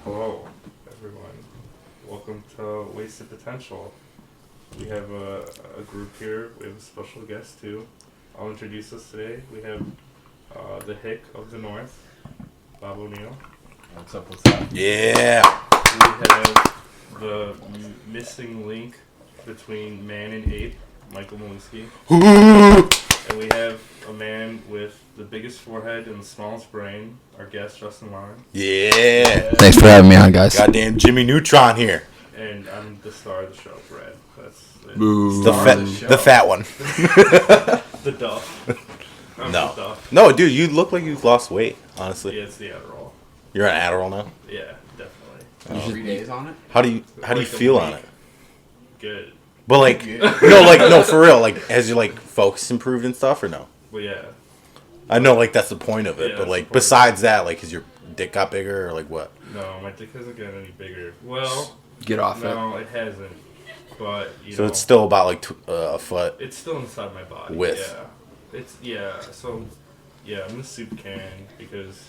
Hello, everyone. Welcome to Wasted Potential. We have a group here. We have a special guest, too. I'll introduce us today. We have the Hick of the North, Bob O'Neill. What's up? Yeah. We have the missing link between man and ape, Michael Malinsky. And we have a man with the biggest forehead and the smallest brain, our guest, Justin Lauren. Yeah. Thanks for having me on, guys. Goddamn Jimmy Neutron here. And I'm the star of the show, Brad. That's it. Boo. The fat one. The Duff. I'm No. the Duff. No, dude, you look like you've lost weight, honestly. Yeah, it's the Adderall. You're on Adderall now? Yeah, definitely. 3 days on it? How do you Like a feel on week. it? Good. But like no, for real, like has your like focus improved and stuff or no? Well, yeah. I know like that's the point of it, Yeah, but that's like the point. besides that, like has your dick got bigger or like what? No, my dick hasn't gotten any bigger. Well, Get off it. no, it hasn't. But, you So know. it's still about like a foot. It's still inside my body. Width. Yeah. So, yeah, I'm the soup can because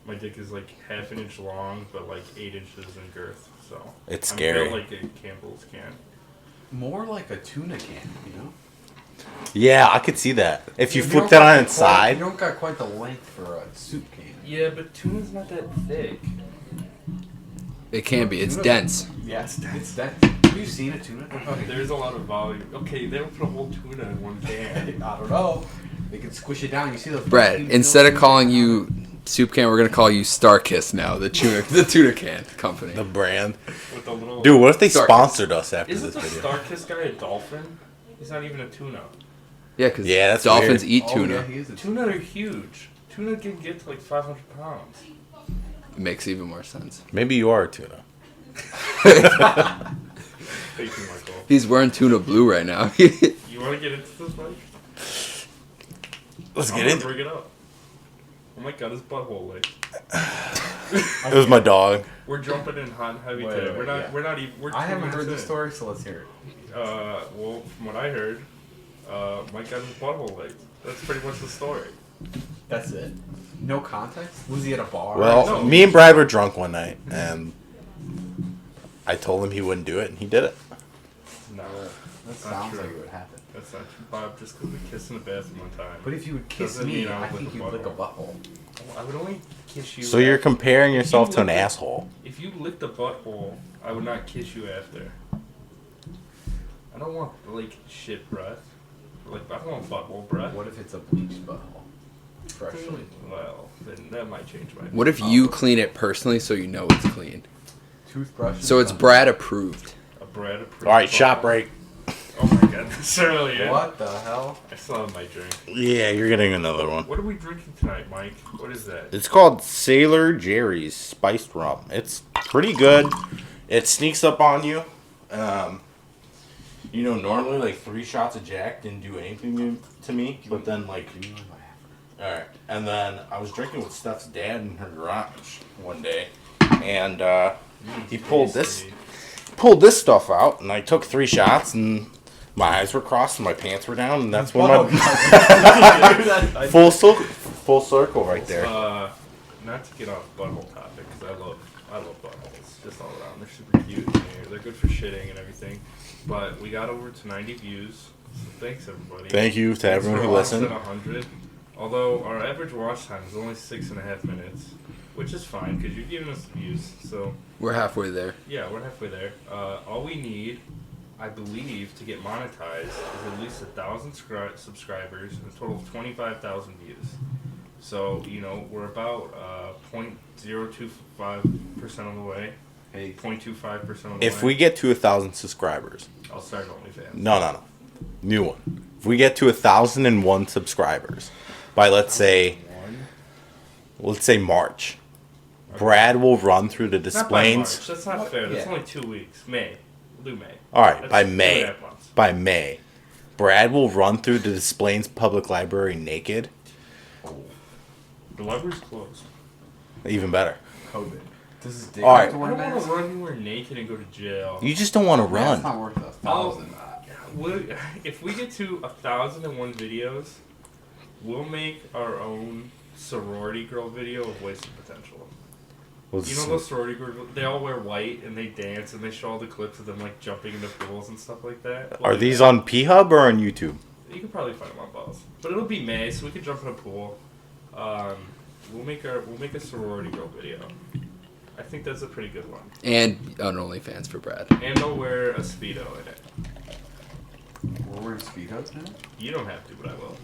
my dick is like half an inch long, but like 8 inches in girth. So It's I'm scary. built like a Campbell's can. More like a tuna can, you know? Yeah, I could see that. If you don't flip that got on its quite- side. You don't got quite the length for a soup can. Yeah, but tuna's not that thick. It can be. It's Tuna- dense. Yeah, it's that. Have you seen a tuna? There's a lot of volume. Okay, they don't put a whole tuna in one can. I don't know. They can squish it down. You see those. Brad, fucking instead of tuna calling cans? you soup can, we're gonna call you Starkiss now. The tuna can company. The brand. With the little. Dude, what if they Starkist. sponsored us after Isn't this the video? Starkiss guy a dolphin? He's not even a tuna. Yeah, because Yeah, that's dolphins weird. eat Oh, tuna. yeah, he is a Tuna are huge. Tuna can get to like 500 pounds. It makes even more sense. Maybe you are a tuna. Thank you, Michael. He's wearing tuna blue right now. You want to get into this, Mike? Let's I'm get gonna into it. bring it up. Oh my god, his butthole licked. It was my dog. We're jumping in hot and heavy Wait, today. wait, We're not. yeah. We're not even. We're I 2 haven't heard minutes this in. story, so let's hear it. Well, from what I heard, Mike got his butthole licked. That's pretty much the story. That's it. No context. Was he at a bar? Well, No. me and Brad were drunk one night, and I told him he wouldn't do it, and he did it. No, that not sounds true. like it would happen. That's not true, Bob. Just because we kissed in the bathroom one time. But if you would kiss Doesn't me, mean I I would think lick a you'd lick a butthole. butthole. I would only kiss you. So you're after- comparing yourself to an licked it- asshole. If you licked a butthole, I would not kiss you after. I don't want like shit breath. Like I don't want butthole breath. What if it's a bleached butthole? Freshly. Well, then that might change my. What if you clean it personally so you know it's clean? Toothbrush. So it's Brad approved. A bread approved. All right, shot butthole? break. Oh my god, this early. Yeah. What the hell? I still have my drink. Yeah, you're getting another one. What are we drinking tonight, Mike? What is that? It's called Sailor Jerry's Spiced Rum. It's pretty good. It sneaks up on you. Normally like 3 shots of Jack didn't do anything to me, but then like, all right. And then I was drinking with Steph's dad in her garage one day, and he pulled this stuff out, and I took 3 shots, and my eyes were crossed, and my pants were down, and that's when my full circle right there. Not to get off butthole topic, because I love buttholes just all around. They're super cute. They're good for shitting and everything. But we got over to 90 views. So thanks everybody. Thank you to Thanks everyone for who less than listened. 100. Although our average watch time is only 6.5 minutes, which is fine because you're giving us views. So We're halfway there. yeah, we're halfway there. All we need, I believe, to get monetized is at least 1,000 subscribers and a total of 25,000 views. So we're about 0.025% of the way. Hey, 0.25% of the If way. we get to 1,000 subscribers, I'll start OnlyFans. no, new one. If we get to 1,001 subscribers by let's say March, Brad will run through the Not by March. displays. That's not fair. That's Yeah. only 2 weeks. May. We'll do May. All right, That's by 2.5 May, months. Brad will run through the Des Plaines Public Library naked. The library's closed. Even better. COVID. This is All right. I don't want to run anywhere naked and go to jail. You just don't want to That's run. not worth 1,000. If we get to 1,001 videos, we'll make our own sorority girl video of wasted potential. Well, You know those sorority groups? They all wear white and they dance and they show all the clips of them like jumping into pools and stuff like that. Are these on P-Hub or on YouTube? You can probably find them on both, but it'll be May, so we can jump in a pool. We'll make a sorority girl video. I think that's a pretty good one. And an OnlyFans for Brad. And they'll wear a Speedo in it. We're wearing Speedos now? You don't have to, but I will.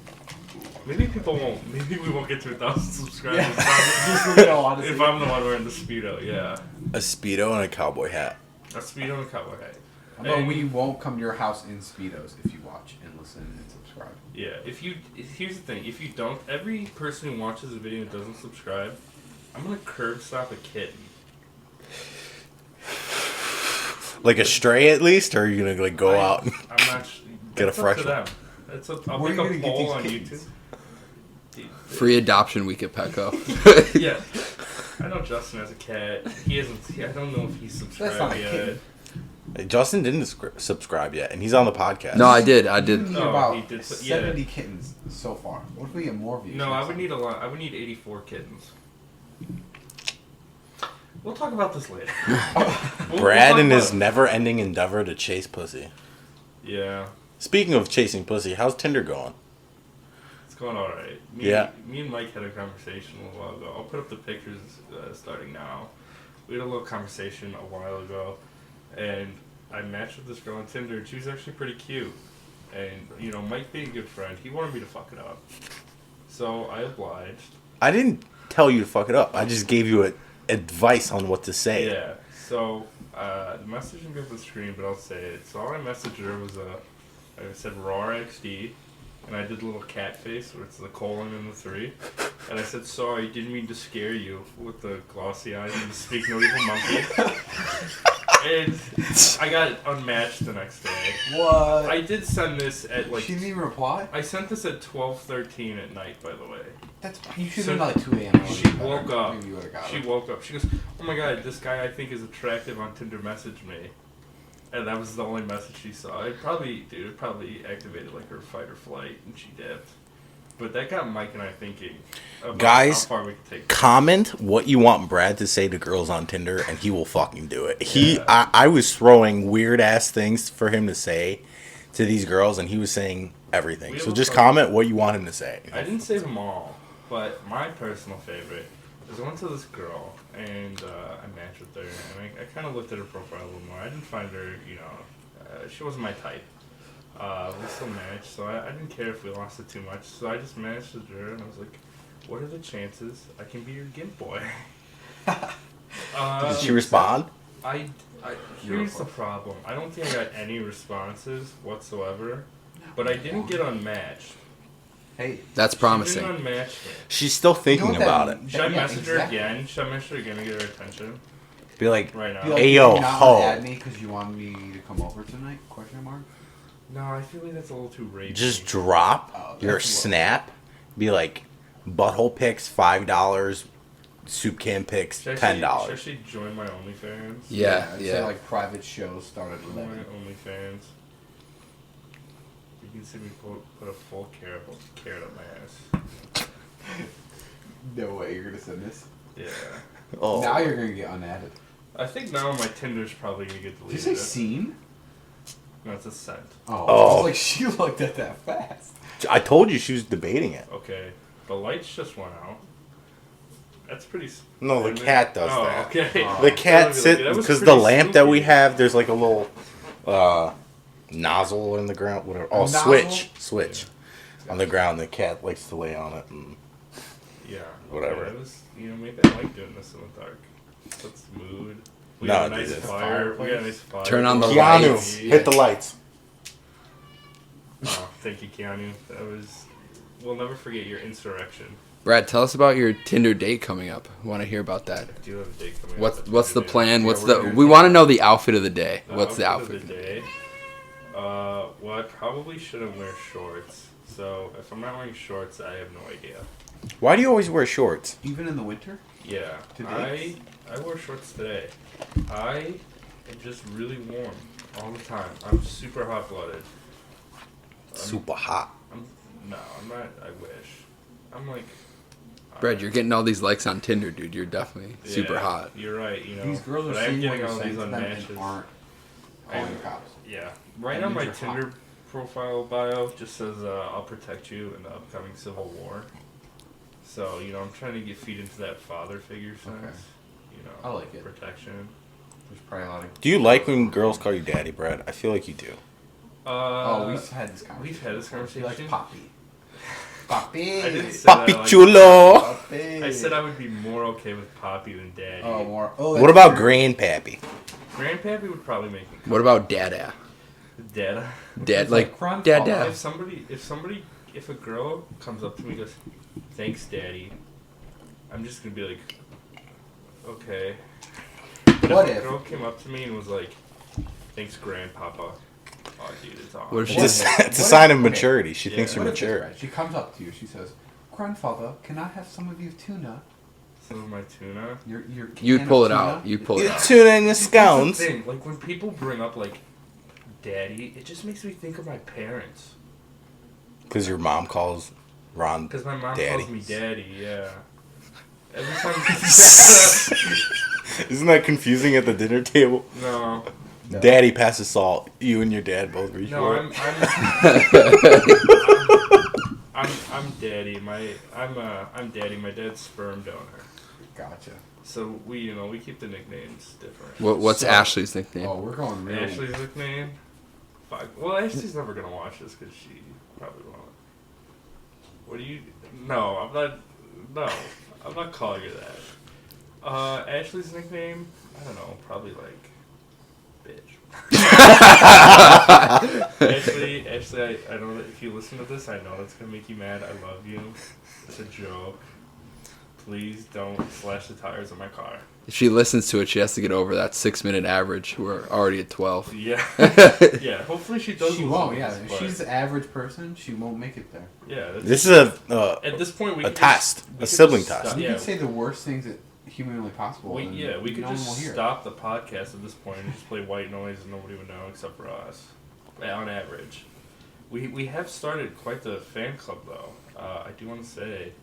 Maybe people won't. Maybe we won't get to 1,000 subscribers if I'm the one wearing the Speedo, yeah. A Speedo and a cowboy hat. A Speedo and a cowboy hat. But we won't come to your house in Speedos if you watch and listen and subscribe. Yeah, here's the thing. If you don't, every person who watches a video and doesn't subscribe, I'm going to curb stop a kitten. Like a stray at least, or are you gonna like go out and I'm not. get a fresh one? I'll make a poll on YouTube. Free adoption week at Petco. Yeah, I know Justin has a cat. He hasn't. I don't know if he's subscribed yet. Justin didn't subscribe yet, and he's on the podcast. No, I did. We need Oh, about he did, 70 kittens so far. What if we get more views? No, I would need a lot. I would need 84 kittens. We'll talk about this later. Brad and his never-ending endeavor to chase pussy. Yeah. Speaking of chasing pussy, how's Tinder going? It's going alright. Me and Mike had a conversation a while ago. I'll put up the pictures starting now. We had a little conversation a while ago, and I matched with this girl on Tinder, and she was actually pretty cute. And, you know, Mike being a good friend, he wanted me to fuck it up. So I obliged. I didn't tell you to fuck it up. I just gave you advice on what to say. Yeah. So the message will be up on the screen, but I'll say it. So all I messaged her was I said raw XD, and I did a little cat face where it's the colon and the 3. And I said, sorry, didn't mean to scare you with the glossy eyes and the speak no evil monkey. And I got unmatched the next day. What? I did send this at like... She didn't even reply? I sent this at 12:13 at night, by the way. You should have done like 2 a.m. She woke up. Maybe you would've got She her. woke up. She goes, oh my god, this guy I think is attractive on Tinder messaged me. And that was the only message she saw. It probably activated like her fight or flight, and she dipped. But that got Mike and I thinking about Guys, how far we could take comment what you want Brad to say to girls on Tinder, and he will fucking do it. Yeah. I was throwing weird ass things for him to say to these girls, and he was saying everything. So just comment what you want him to say. I didn't say them all, but my personal favorite is I went to this girl, and I matched with her, and I kind of looked at her profile a little more. I didn't find her, you know, she wasn't my type. We still matched, so I didn't care if we lost it too much. So I just matched with her, and I was like, what are the chances I can be your gimp boy? Did she respond? Here's the problem. I don't think I got any responses whatsoever, but I didn't get unmatched. Hey, That's She promising. didn't unmatch me. She's still thinking You know about that- it. Should I Yeah, message her exactly. again? Should I message her again to get her attention? Be like, Right now. be like, Hey, yo, "You're not ho." mad at me because you want me to come over tonight? Question mark. No, I feel like that's a little too rapey. just drop Oh, your that's low. snap. Be like, butthole pics $5, soup can pics Should I $10. actually join my OnlyFans? Yeah, I'd say yeah. like private shows start at Join my 11. OnlyFans. You can see me put a full carrot up my ass. No way, you're gonna send this. Yeah. Oh. Now you're gonna get unadded. I think now my Tinder's probably gonna get Did you deleted. say scene? No, it's a scent. Oh, Oh. I was like, she looked at that fast. I told you she was debating it. Okay. The lights just went out. That's pretty. No, the cat does that. Okay. Oh. The cat That sits was because the pretty lamp that we spooky. have, there's like a little nozzle in the ground. Whatever. Oh, A nozzle? switch on the ground. The cat likes to lay on it. And Yeah. Whatever. Okay, that was, maybe I like doing this in the dark. Sets the mood. We No, got a dude, nice it's fire. We got a nice fire. Turn on the Keanu, lights. hit the lights. Oh, thank you, Keanu. That was. We'll never forget your insurrection. Brad, tell us about your Tinder date coming up. Want to hear about that? I do have a date coming up. What's the plan? Yeah, What's we're the? gonna We do- want to know the outfit of the day. What's the outfit outfit? of the day? Well, I probably shouldn't wear shorts. So if I'm not wearing shorts, I have no idea. Why do you always wear shorts? Even in the winter? Yeah, Today? I wore shorts today. I am just really warm all the time. I'm super hot blooded. Super hot. I'm not. I wish. Brad, you're getting all these likes on Tinder, dude. You're definitely super Yeah, hot. You're right. You know, These girls are but I'm seeing what getting you're all saying these to on them matches. and aren't calling the cops. Yeah. Right That now, means my you're hot. Tinder profile bio just says, "I'll protect you in the upcoming civil war." So I'm trying to feed into that father figure sense. Okay. I I like it. Protection. There's probably a lot of. Do you like when girls call you daddy, Brad? I feel like you do. We've had this conversation. We've had this before. She likes conversation. Poppy. Poppy. I didn't say that I Papi liked- chulo. Poppy. I said I would be more okay with Poppy than Daddy. Oh, more. Oh, What that's about true. Grandpappy? Grandpappy would probably make me. What about Dada? Dada. Dad, It's like grandfather. Dada. If a girl comes up to me and goes, "Thanks, Daddy," I'm just gonna be like, okay. But What if a if? girl came up to me and was like, "Thanks, Grandpapa," oh, dude, it's on. What if she- It's a What sign if- of okay. maturity. She Yeah. thinks you're What if this, mature. Brad? She comes up to you. She says, "Grandfather, can I have some of your tuna? Some of my tuna. Your You'd can pull of it tuna?" out. You'd pull it out. Tuna and your Here's scones. the thing, like when people bring up like Daddy, it just makes me think of my parents. Because your mom calls Ron Because my mom Daddy. calls me Daddy. Yeah. Every time. Isn't that confusing at the dinner table? No. No. Daddy passes salt. You and your dad both reach No, for I'm Daddy. I'm Daddy. My dad's sperm donor. Gotcha. So we keep the nicknames different. What's So- Ashley's nickname? Oh, we're going real. Ashley's nickname. Fuck. Well, Ashley's never gonna watch this because she probably won't. What do you? No, I'm not. No, I'm not calling her that. Ashley's nickname. I don't know. Probably like, bitch. Ashley, I know that if you listen to this, I know that's gonna make you mad. I love you. It's a joke. Please don't slash the tires of my car. If she listens to it, she has to get over that 6-minute average. We're already at 12. Yeah. Yeah. Hopefully she does. She listen won't. to Yeah, this, if but- she's the average person, she won't make it there. Yeah. That's, This is at this point we a could test, just- a we could sibling just test. stop- You yeah. can say the worst things that humanly possible. We and could no one will just hear it. stop the podcast at this point and just play white noise and nobody would know except for us. On average, we have started quite the fan club though. I do want to say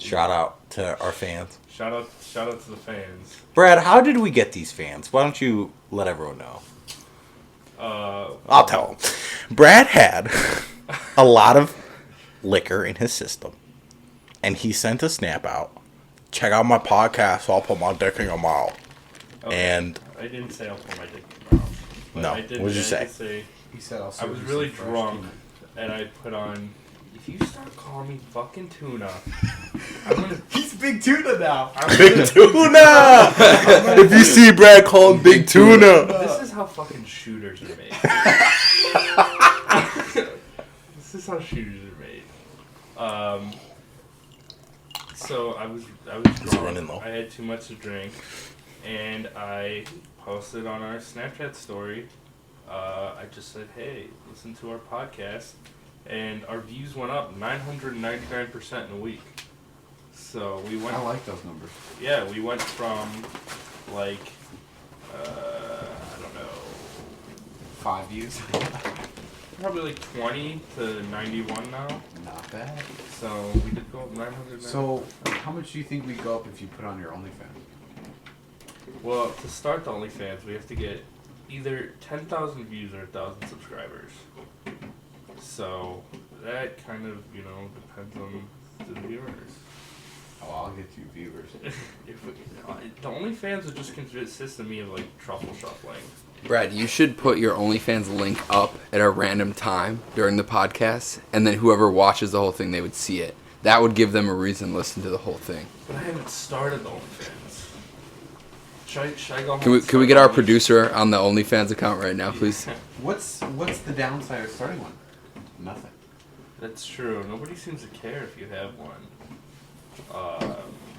Shout out to our fans. shout out to the fans. Brad, how did we get these fans? Why don't you let everyone know? I'll tell them. Brad had a lot of liquor in his system, and he sent a snap out. Check out my podcast, so I'll put my dick in your mouth. Okay. And I didn't say I'll put my dick in your mouth. But No, I did, what did you I did say? say He said, "I'll I serve was you really some fresh drunk, tuna." and I put on. If you start calling me fucking tuna, I'm gonna. He's big tuna now. I'm Big gonna Tuna! If you see Brad, call him Big Tuna. This is how fucking shooters are made. This is how shooters are made. So I was it drunk. running low? I had too much to drink, and I posted on our Snapchat story. I just said, "Hey, listen to our podcast," and our views went up 999% in a week. So we went. I like those numbers. Yeah, we went from like I don't know, 5 views. probably like 20 to 91 now. Not bad. So we did go up 900. So, how much do you think we go up if you put on your OnlyFans? Well, to start the OnlyFans, we have to get either 10,000 views or 1,000 subscribers. So that kind of depends on the viewers. Oh, I'll get you viewers. If the OnlyFans would just consist of me of like truffle shuffling. Brad, you should put your OnlyFans link up at a random time during the podcast, and then whoever watches the whole thing, they would see it. That would give them a reason to listen to the whole thing. But I haven't started the OnlyFans. Should I go home? Can we and start get our the producer on the OnlyFans account right now, please? What's the downside of starting one? Nothing. That's true. Nobody seems to care if you have one.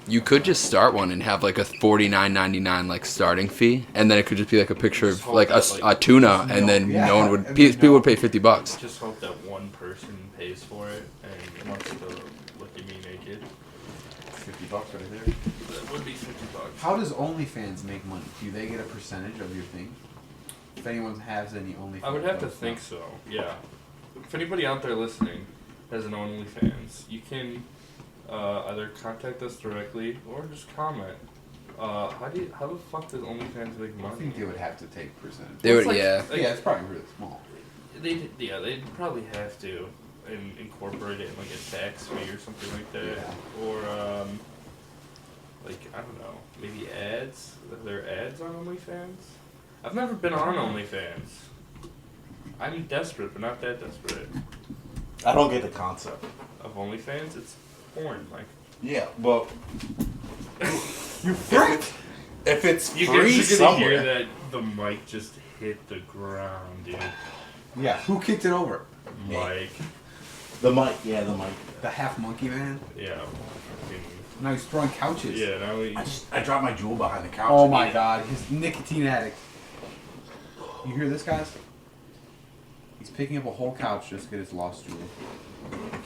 You could just start one and have like a $49.99 like starting fee, and then it could just be like a picture Just of hope like that, a like, tuna, and then yeah, no one would. and then People would pay $50. Just hope that one person pays for it and wants to look at me naked. $50 right there. That would be $50. How does OnlyFans make money? Do they get a percentage of your thing? If anyone has any OnlyFans, I would have to let us think know. so. Yeah. If anybody out there listening has an OnlyFans, you can either contact us directly or just comment. How the fuck does OnlyFans make I money? think they would have to take percentage. They would, It's like- yeah. like- Yeah, it's probably really small. They'd probably have to incorporate it in like a tax fee or something like that, Yeah. or like I don't know, maybe ads. Are there ads on OnlyFans? I've never been on OnlyFans. I'm desperate, but not that desperate. I don't get the concept. Of OnlyFans, it's porn, like. Yeah, well, You prick! if it's You free guys are gonna hear somewhere, that the mic just hit the ground, dude. Yeah, who kicked it over? Mike, the mic, the mic. The half monkey man? yeah. fucking- Now he's throwing couches. Yeah, now we. I dropped my jewel behind the couch. Oh my god, his nicotine addict. You hear this, guys? He's picking up a whole couch just to get his lost jewel.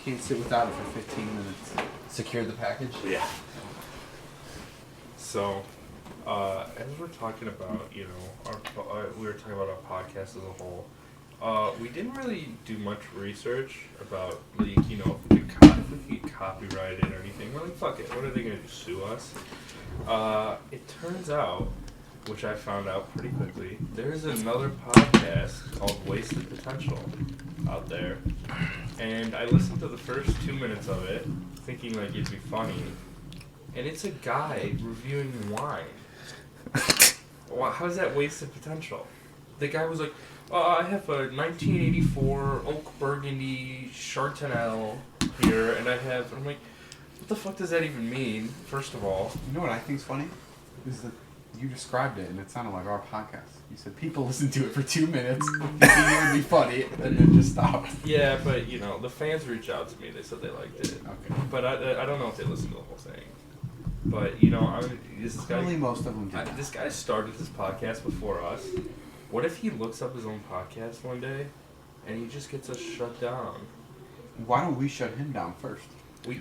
Can't sit without it for 15 minutes. Secure the package. Yeah. So, as we're talking about, you know, we were talking about our podcast as a whole. We didn't really do much research about, like, you know, if we could get copyrighted or anything. We're like, fuck it. What are they gonna do? Sue us? It turns out, which I found out pretty quickly, there's another podcast called Wasted Potential out there, and I listened to the first 2 minutes of it, thinking like it'd be funny. And it's a guy reviewing wine. Wow, how's that wasted potential? The guy was like, I have a 1984 Oak Burgundy Chardonnay here, and I'm like, what the fuck does that even mean, first of all? You know what I think's funny? Is that you described it and it sounded like our podcast. You said people listen to it for 2 minutes, thinking it would be funny, and then just stop. Yeah, but, you know, the fans reached out to me. They said they liked it. Okay. But I don't know if they listened to the whole thing. But, you know, this guy... Probably most of them did. This guy started this podcast before us. What if he looks up his own podcast one day and he just gets us shut down? Why don't we shut him down first?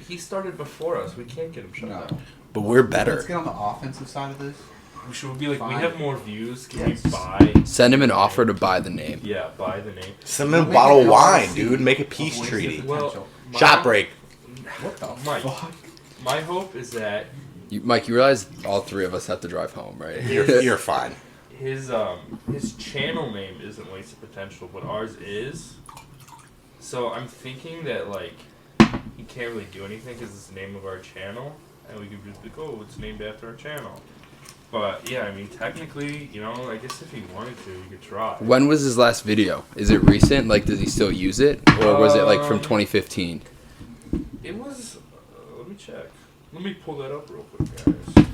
He started before us. We can't get him shut No. down. But we're Let's better. get on the offensive side of this. We should be like, we Fine. have more views. Can Yes. we buy? Send him an offer to buy the name. Yeah, buy the name. Send them a We'll bottle make of an wine, LLC dude. Make a of peace wasted treaty. potential. Shot break. What the Mike. fuck? My hope is that Mike, you realize all three of us have to drive home, right? You're fine. his channel name isn't Wasted Potential, but ours is. So I'm thinking that like he can't really do anything because it's the name of our channel, and we could just be like, oh, it's named after our channel. But yeah, I mean, technically, you know, I guess if he wanted to, he could try. When was his last video? Is it recent? Like, does he still use it? Or was it like from 2015? It was. Let me check. Let me pull that up real quick, guys.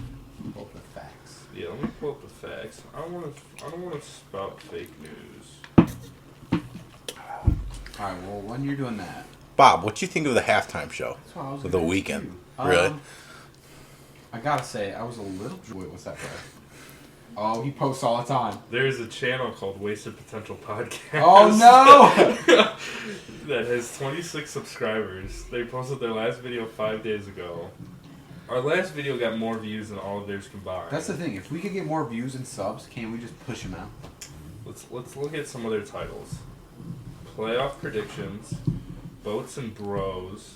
Both the facts. Yeah, let me pull up the facts. I don't want to spout fake news. Alright, well, when you're doing that, Bob, what you think of the halftime show? that's what I was With gonna the ask Weeknd. you. Really? I gotta say, I was a little. Wait, what's that guy? Oh, he posts all the time. There's a channel called Wasted Potential Podcast. Oh no! That has 26 subscribers. They posted their last video 5 days ago. Our last video got more views than all of theirs combined. That's the thing. If we could get more views and subs, can't we just push him out? Let's look at some of their titles. Playoff predictions, Boats and Bros,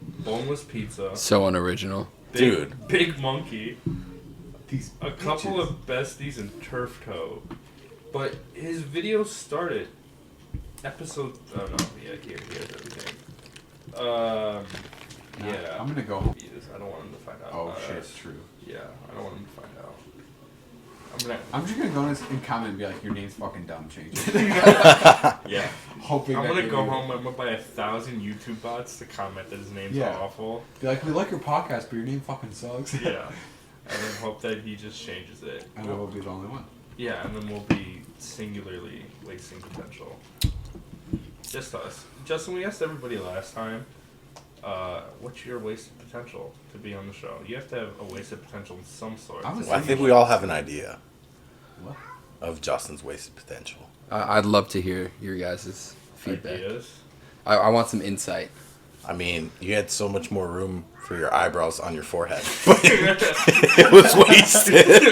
Boneless Pizza, So unoriginal. Dude. Big Monkey, These a couple bitches. of besties and turf toe. But his videos started episode. Oh no, yeah, here's everything. Yeah. I'm gonna go home. I don't want him to find out. Oh about shit, us. true. Yeah, I don't want him to find out. I'm just gonna go and comment and be like, your name's fucking dumb, change it. Yeah. Hoping I'm that gonna they go do. home. I'm gonna buy 1,000 YouTube bots to comment that his name's Yeah. awful. Be like, we like your podcast, but your name fucking sucks. Yeah. And then hope that he just changes it. And I will be the only one. Yeah, and then we'll be singularly wasting potential. Just us. Justin, we asked everybody last time, what's your wasted potential to be on the show? You have to have a wasted potential of some sort. I was Well, I think we all have an idea What? of Justin's wasted potential. I'd love to hear your guys' feedback. Ideas. I want some insight. I mean, you had so much more room for your eyebrows on your forehead. But it was wasted.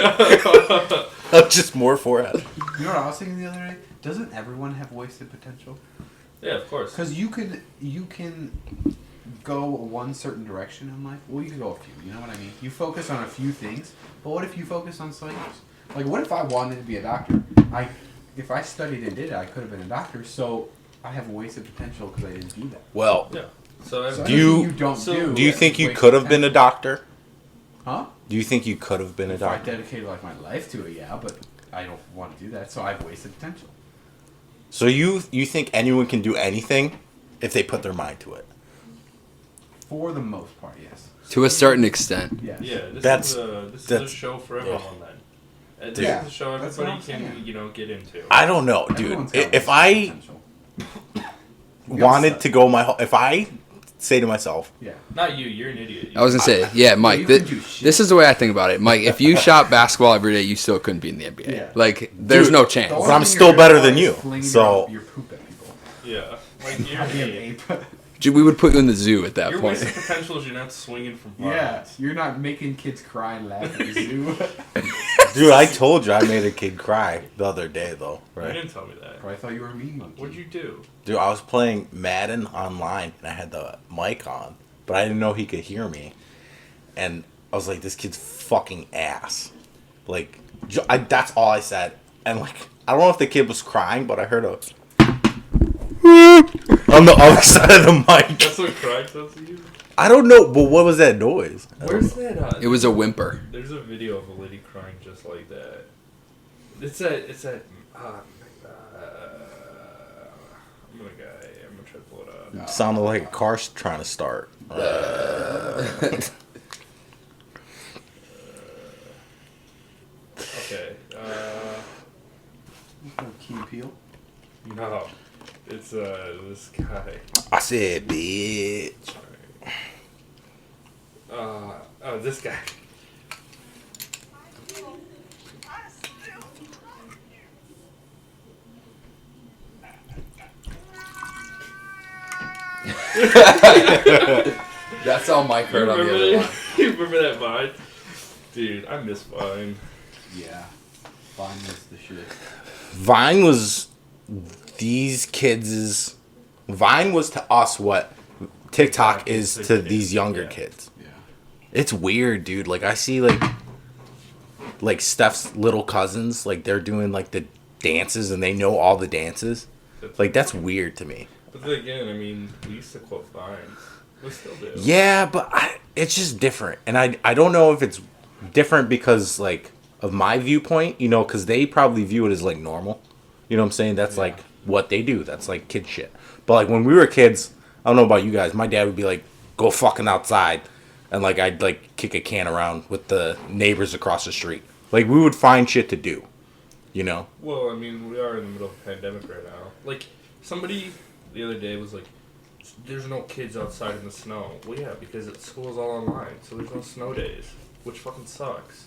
Of just more forehead. You know what I was thinking the other day? Doesn't everyone have wasted potential? Yeah, of course. Because you can go one certain direction in life, well, you can go a few. You know what I mean? You focus on a few things, but what if you focus on something else? Like, what if I wanted to be a doctor? If I studied and did it, I could have been a doctor. So I have a wasted potential because I didn't do that. Well, Yeah. So do you do you think you could have been a doctor? Huh? Do you think you could have been a If I doctor? dedicated like my life to it, yeah, but I don't want to do that, so I've wasted potential. So you think anyone can do anything if they put their mind to it? For the most part, yes. To a certain extent. Yes. Yeah, this That's- is a show for everyone then. This Yeah, is a show that's what everybody I'm can, saying. get into. I don't know, dude. Everyone's got If wasted I potential. wanted to go if I say to myself, Yeah. Not you, you're an idiot. I was gonna say, yeah, Mike. you can do shit. This is the way I think about it, Mike. If you shot basketball every day, you still couldn't be in the NBA. Yeah. Like, there's Dude, no The chance. only But I'm thing still you're better good than at you, is flinging so- your poop at people. Yeah. Like, you're an Be an idiot. ape. We would put you in the zoo at that Your point. wasted potential is you're not swinging from Yeah, vines. you're not making kids cry and laugh at the zoo. dude, I told you I made a kid cry the other day, though, You right? didn't tell me that. I thought you were a mean monkey. What'd you do? Dude, I was playing Madden online and I had the mic on, but I didn't know he could hear me. And I was like, this kid's fucking ass. Like, that's all I said. And, like, I don't know if the kid was crying, but I heard a on the other side of the mic. That's what crying says to you? I don't know, but what was that noise? I don't Where's know. that? It was a whimper. There's a video of a lady crying just like that. It's that. I'm gonna try to pull it up. Sounded like a car trying to start. Okay. Key and Peele? No. It's this guy. I said, bitch. This guy. That's all Mike heard on the other line. You remember that Vine? Dude, I miss Vine. Yeah. Vine was the shit. Vine was these kids' Vine was to us what TikTok is to these younger Yeah. kids. Yeah. It's weird, dude. Like I see like Steph's little cousins, like they're doing like the dances and they know all the dances. Like that's weird to me. But then again, I mean, we used to quote Vines. We still do. Yeah, but it's just different. And I don't know if it's different because like of my viewpoint, you know, cuz they probably view it as like normal. You know what I'm saying? That's like what they do. That's like kid shit. But like when we were kids, I don't know about you guys, my dad would be like, go fucking outside. And like I'd like kick a can around with the neighbors across the street. Like we would find shit to do. You know? Well, I mean, we are in the middle of a pandemic right now. Like, somebody the other day was like, there's no kids outside in the snow. Well, yeah, because school's all online, so there's no snow days, which fucking sucks.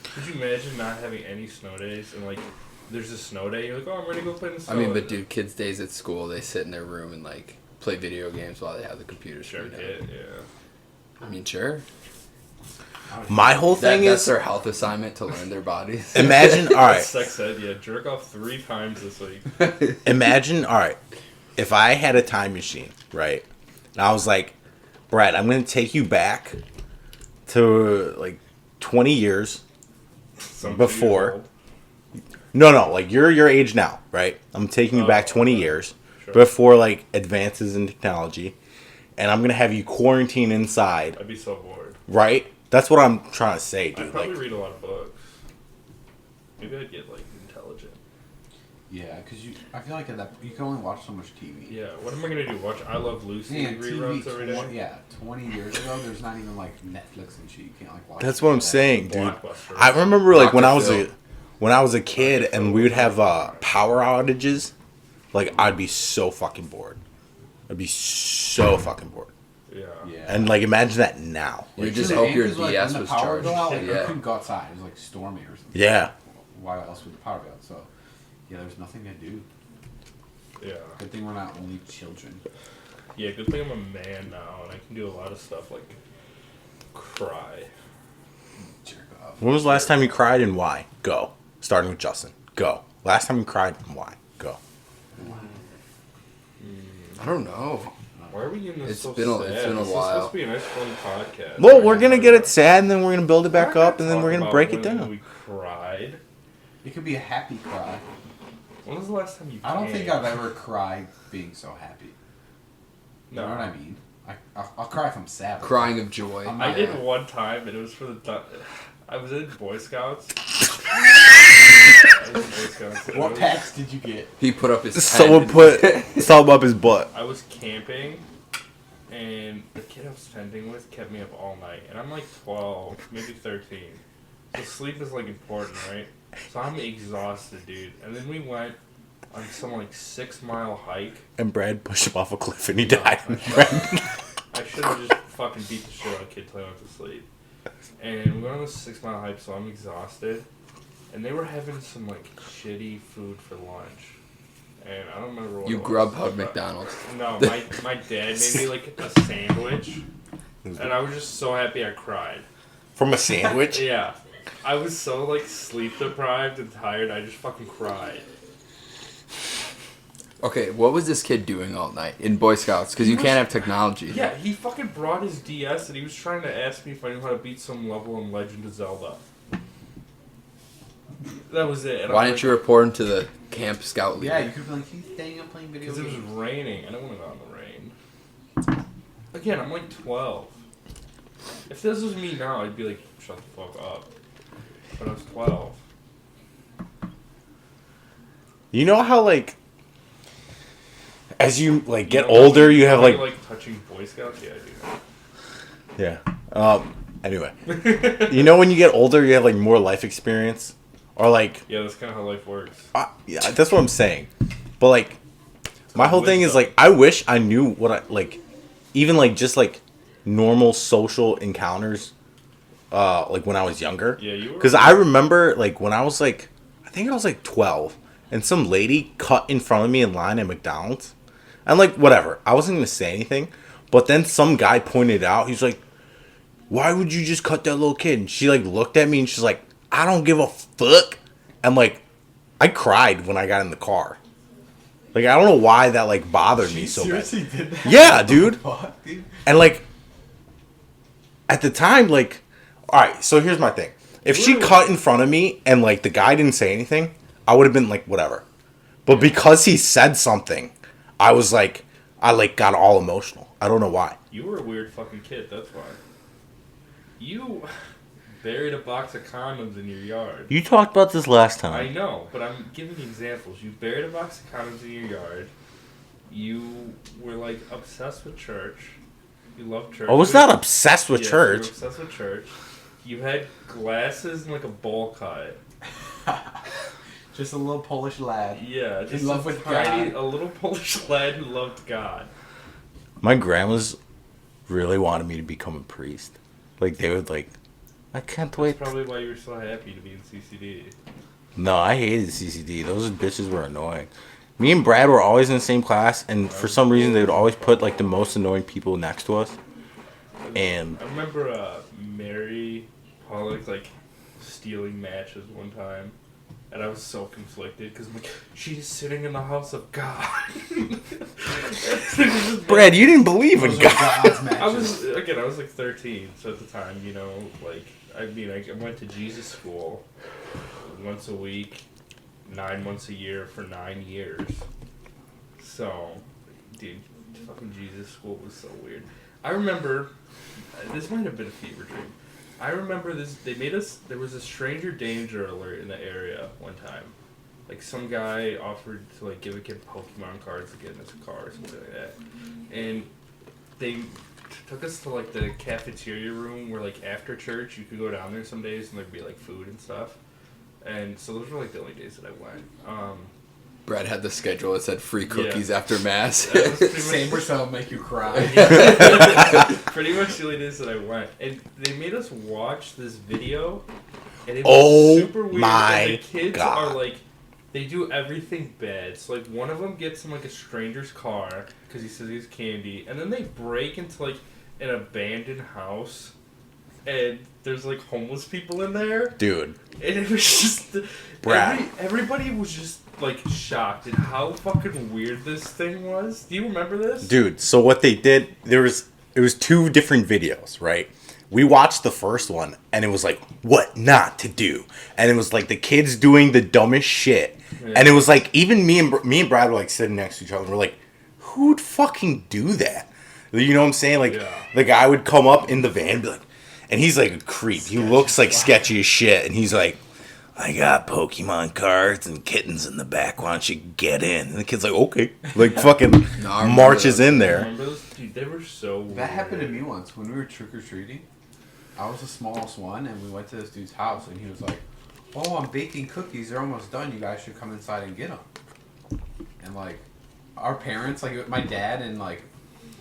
Could you imagine not having any snow days and, like, there's a snow day, you're like, oh, I'm ready to go play in the snow. I mean, but dude, kids' days at school, they sit in their room and like play video games while they have the computer Sure, screen kid, up. yeah. I mean, sure. My whole thing That's is their health assignment to learn their bodies. imagine all right. Sex said, yeah, jerk off 3 times this week. Imagine, all right, if I had a time machine, right? And I was like, Brad, I'm going to take you back to like 20 years. Some Before. 2 years old. No, like you're your age now, right? I'm taking you back 20 okay. years Sure. before like advances in technology. And I'm going to have you quarantine inside, I'd be so bored. right? That's what I'm trying to say, I'd dude. probably Like, read a lot of books. Maybe I'd get, like, intelligent. Yeah, because I feel like at that you can only watch so much TV. Yeah, what am I gonna do? Watch I Love Lucy Man, reruns TV, every day? 20 years ago, there's not even like Netflix and shit. You can't like watch. that's what I'm that. saying, dude. Blockbuster. I remember like when I was Dr. a Phil. kid Dr. and Phil we would was have like- power outages, like I'd be so fucking bored. I'd be so fucking bored. Yeah. Yeah. And like imagine that now. You Like, just To the hope your end, 'cause, like, DS when was the power charged. would go out, like, you Yeah. couldn't go outside. It was like stormy or something. yeah. Why else would the power go out? So, yeah, there's nothing to do. Yeah. Good thing we're not only children. Yeah, good thing I'm a man now and I can do a lot of stuff like cry. Jerk off. When was the last time you cried and why? Go. Starting with Justin. Go. Last time you cried and why? Go. I don't know. Why are we getting this It's so been sad? a This is while. supposed to be a nice, fun podcast. Well, we're gonna get it sad, and then we're gonna build it back up, and then we're gonna Talk break about it when down. We cried. It could be a happy cry. When was the last time you? I don't think came? I've ever cried being so happy. No. You know what I mean? I'll cry if I'm sad. Crying of joy. I did one time, and it was for the. I was in Boy Scouts. What packs did you get? He put up his Someone tent. put something up his butt. I was camping, and the kid I was tending with kept me up all night. And I'm like 12, maybe 13. So sleep is like important, right? So I'm exhausted, dude. And then we went on some like 6-mile hike. And Brad pushed him off a cliff, and he No, died. I should have just fucking beat the shit out of a kid till I went to sleep. And we went on this 6-mile hike, so I'm exhausted. And they were having some like shitty food for lunch. And I don't remember what You it was. Grubhub McDonald's. No, my dad made me like a sandwich. And I was just so happy I cried. From a sandwich? Yeah. I was so like sleep deprived and tired, I just fucking cried. Okay, what was this kid doing all night in Boy Scouts? Because you can't have technology. Yeah, he fucking brought his DS and he was trying to ask me if I knew how to beat some level in Legend of Zelda. That was it. And Why I'm didn't you report him to the camp scout leader? Yeah, you could be like, he's staying up playing video Because it was games. raining. I don't want to go in the rain. Again, I'm like 12. If this was me now, I'd be like, shut the fuck up. But I was 12. You know how, like, as you, like, get You know, older, you have, how like... touching Boy Scouts? Yeah, I do. Yeah. Anyway. You know when you get older, you have, like, more life experience? Or, like... Yeah, that's kind of how life works. Yeah, that's what I'm saying. But, like, my whole thing is, wisdom. like, I wish I knew what I, like, even, like, just, like, normal social encounters, like, when I was younger. Yeah, you were. Because I remember, like, when I was, like, I think I was, like, 12, and some lady cut in front of me in line at McDonald's. And, like, whatever. I wasn't going to say anything. But then some guy pointed out, he's like, why would you just cut that little kid? And she, like, looked at me, and she's like, I don't give a fuck. And, like, I cried when I got in the car. Like, I don't know why that, like, bothered me so bad. Seriously did that? Yeah, dude. Fuck, dude. And, like, at the time, like, alright, so here's my thing. If she cut in front of me and, like, the guy didn't say anything, I would have been like, whatever. But because he said something, I was like, I, like, got all emotional. I don't know why. You were a weird fucking kid, that's why. You buried a box of condoms in your yard. You talked about this last time. I know, but I'm giving you examples. You buried a box of condoms in your yard. You were, like, obsessed with church. You loved church. I was not obsessed with Yes, church. You were obsessed with church. You had glasses and, like, a bowl cut. Just a little Polish lad. Yeah, just love with tiny, God. a little Polish lad who loved God. My grandmas really wanted me to become a priest. Like, they would, like, I can't That's wait. probably why you were so happy to be in CCD. No, I hated CCD. Those bitches were annoying. Me and Brad were always in the same class, and for some reason they would always put, like, the most annoying people next to us. And I remember Mary Pollock, like, stealing matches one time. And I was so conflicted because I'm like, she's sitting in the house of God. Brad, you didn't believe in Those are God. God's matches. I was like 13, so at the time, you know, like, I mean, I went to Jesus school once a week, 9 months a year for 9 years. So, dude, fucking Jesus school was so weird. I remember, this might have been a fever dream. I remember this, there was a stranger danger alert in the area one time. Like, some guy offered to, like, give a kid Pokemon cards to get in his car or something like that. And they took us to, like, the cafeteria room where, like, after church, you could go down there some days and there'd be, like, food and stuff. And so those were, like, the only days that I went. Brad had the schedule that said free cookies after mass. That was pretty much- Same percent make you cry. Pretty much the only days that I went. And they made us watch this video, and it was Oh super weird. my and the kids God. are like, they do everything bad. So, like, one of them gets in, like, a stranger's car because he says he has candy, and then they break into, like, an abandoned house and there's like homeless people in there, Dude. and it was just Brad. everybody was just like shocked at how fucking weird this thing was. Do you remember this? Dude, so what they did, it was 2 different videos, right? We watched the first one, and it was like, what not to do. And it was like the kids doing the dumbest shit. Yeah. And it was like, even me and Brad were like sitting next to each other, and we're like, who'd fucking do that? You know what I'm saying? Like, Yeah. the guy would come up in the van and be like, and he's like a creep. He looks like sketchy as shit, and he's like, I got Pokemon cards and kittens in the back. Why don't you get in? And the kid's like, okay. Like, fucking No, I remember marches those. in there. Remember those? Dude, they were so weird. That happened to me once when we were trick-or-treating. I was the smallest one, and we went to this dude's house, and he was like, oh, I'm baking cookies. They're almost done. You guys should come inside and get them. And, like, our parents, like, my dad and, like,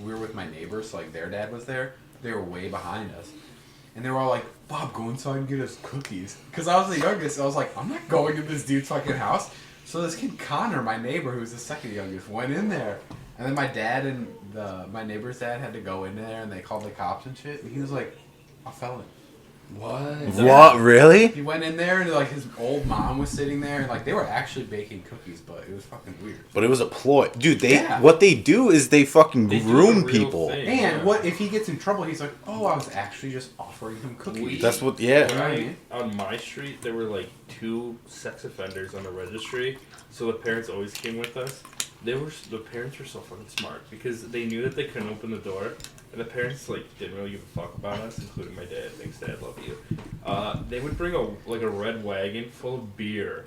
we were with my neighbors, so, like, their dad was there. They were way behind us. And they were all like, Bob, go inside and get us cookies. Because I was the youngest, I was like, I'm not going to this dude's fucking house. So this kid Connor, my neighbor, who was the second youngest, went in there. And then my dad and my neighbor's dad had to go in there, and they called the cops and shit. And he was like, a felon. What? What, really? He went in there, and like his old mom was sitting there, and like they were actually baking cookies, but it was fucking weird. But it was a ploy. Dude, Yeah. what they do is they fucking They do groom the real people. thing. And Yeah. what if he gets in trouble? He's like, oh, I was actually just offering him cookies. That's what, yeah. Right. On my street, there were like 2 sex offenders on the registry, so the parents always came with us. The parents were so fucking smart because they knew that they couldn't open the door, and the parents like didn't really give a fuck about us, including my dad. Thanks, Dad, love you. They would bring a red wagon full of beer,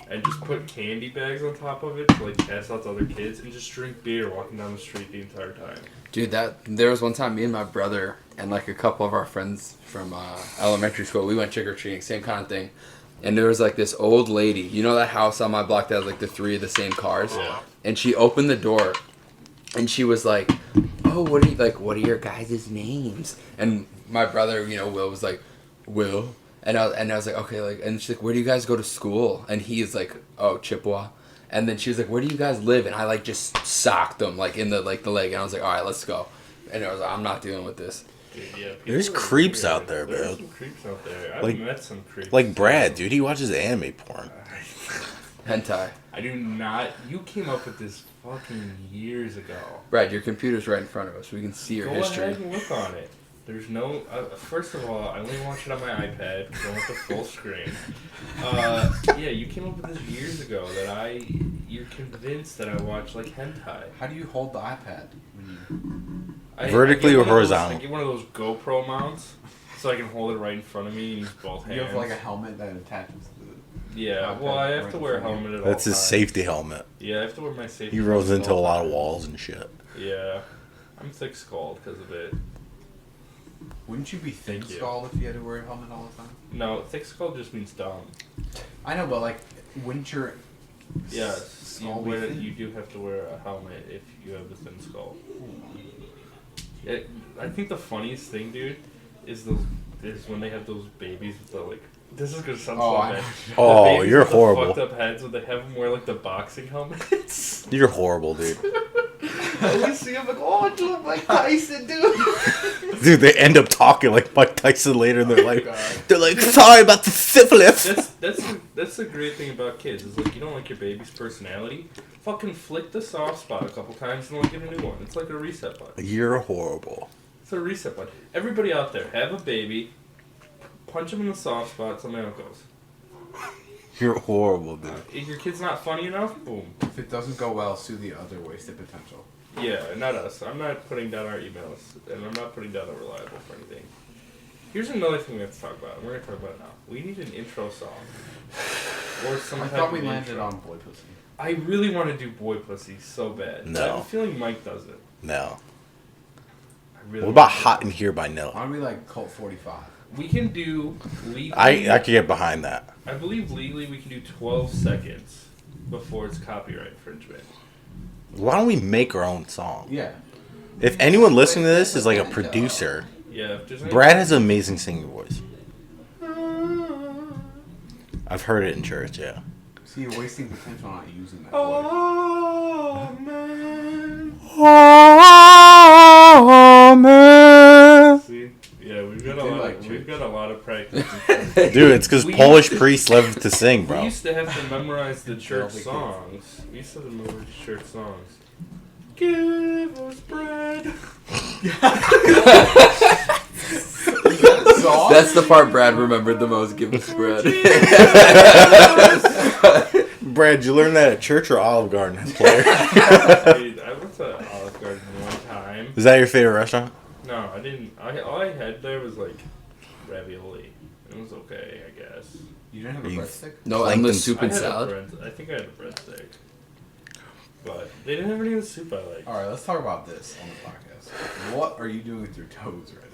and just put candy bags on top of it to like pass out to other kids, and just drink beer walking down the street the entire time. Dude, there was one time me and my brother and like a couple of our friends from elementary school, we went trick-or-treating, same kind of thing. And there was like this old lady, you know that house on my block that has like the 3 of the same cars? Yeah. And she opened the door and she was like, oh, what are your guys' names? And my brother, Will, was like, Will. And I was like, okay, like, and she's like, where do you guys go to school? And he is like, oh, Chippewa. And then she was like, where do you guys live? And I like just socked him like in the leg, and I was like, all right, let's go. And I was like, I'm not dealing with this. Dude, yeah, There's people are creeps weird. out there, There's man. some creeps out there. I've Like- met some creeps. Like Brad, dude, he watches anime porn. Hentai. I do not. You came up with this fucking years ago. Brad, your computer's right in front of us. We can see your Go history. ahead and look on it. There's no. First of all, I only watch it on my iPad because I want the full screen. Yeah, you came up with this years ago that you're convinced that I watch like hentai. How do you hold the iPad when I Vertically get or one of those- horizontal? I get one of those GoPro mounts so I can hold it right in front of me and use both hands. you have like a helmet that attaches to the Yeah, well, I have to wear a helmet at all That's his times. safety helmet. Yeah, I have to wear my safety. He rolls helmet into a all lot of the walls and shit. time. Yeah, I'm thick-skulled because of it. Wouldn't you be Thank you. thin-skulled if you had to wear a helmet all the time? No, thick-skulled just means dumb. I know, but like, wouldn't your Yes, skull be thin? you do have to wear a helmet if you have a thin skull. Yeah, I think the funniest thing, dude, is when they have those babies with the like. This is gonna sound Oh, so I- bad. Oh, The babies you're with the horrible. fucked up heads when they have them wear like the boxing helmets. You're horrible, dude. I always see them like, oh, you look like Tyson, dude. Dude, they end up talking like Mike Tyson later in their life. God. They're like, sorry about the syphilis. That's the great thing about kids is like you don't like your baby's personality. Fucking flick the soft spot a couple times and they'll get a new one. It's like a reset button. You're horrible. It's a reset button. Everybody out there, have a baby, punch him in the soft spot, something else goes. You're horrible, dude. If your kid's not funny enough, boom. If it doesn't go well, sue the other wasted potential. Yeah, not us. I'm not putting down our emails, and I'm not putting down Unreliable for anything. Here's another thing we have to talk about, and we're going to talk about it now. We need an intro song. Or some I type thought we of landed intro. on Boy Pussy. I really want to do Boy Pussy so bad. No. I have a feeling Mike does it. No. I really What about want to do Hot it. in Here by No? Why don't we like Cult 45? We can do legally. I could get behind that. I believe legally we can do 12 seconds before it's copyright infringement. Why don't we make our own song? Yeah. If anyone listening to this is like a producer, Yeah, if there's any... Brad has an amazing singing voice. I've heard it in church, yeah. See, you're wasting potential not using that Oh, man. Oh, man. See? Yeah, we've got You a did lot like of... two. We've done a lot of practice. Dude, it's because We Polish used to- priests love to sing, We bro. used to have to memorize the church Totally songs. We used to have to memorize church songs. Give us bread. That's the part Brad remembered the most. Give us bread. Brad, did you learn that at church or Olive Garden as player? Dude, I went to Olive Garden one time. Is that your favorite restaurant? No, I didn't. All I had there was like ravioli. It was okay, I guess. You didn't have a You- breadstick? No, Plankton. endless soup I and had salad. I think I had a breadstick. But they didn't have any of the soup I liked. All right, let's talk about this on the podcast. What are you doing with your toes right now?